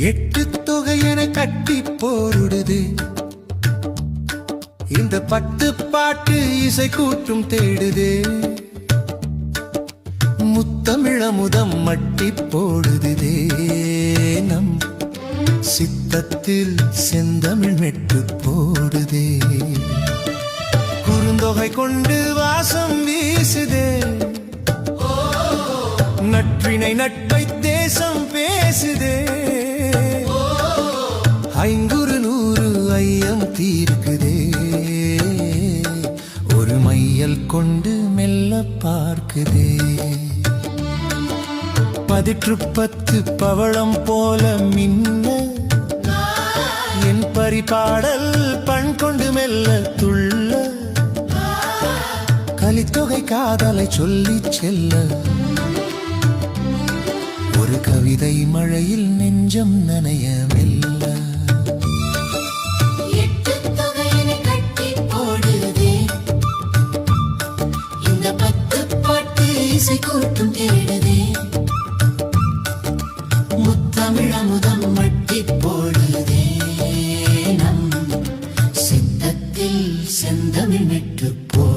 எட்டு தொகையென கட்டி போருடுது இந்த பத்து பாட்டு இசை கூட்டும் தேடுது முத்தமிழமுதம் மட்டி போடுதே நம் சித்தத்தில் செந்தமிழ் மெட்டு போடுதே குறுந்தொகை கொண்டு வாசம் வீசுதே நட்பினை நட்பை தேசம் பேசுதே ஐங்குறு நூறு ஐயம் தீர்க்குதே ஒரு மையல் கொண்டு மெல்ல பார்க்குதே பதிற்று பத்து பவளம் போல மின்ன என் பரிபாடல் பண் கொண்டு மெல்ல துள்ள கலித்தொகை காதலை சொல்லி செல்ல ஒரு கவிதை மழையில் நெஞ்சம் நனைய மெல்ல கூட்டும் தேடுதே முத்தமிழமுதம் மட்டி போடுதே நம் சித்தத்தில் செந்தமிழ் மெட்டு போ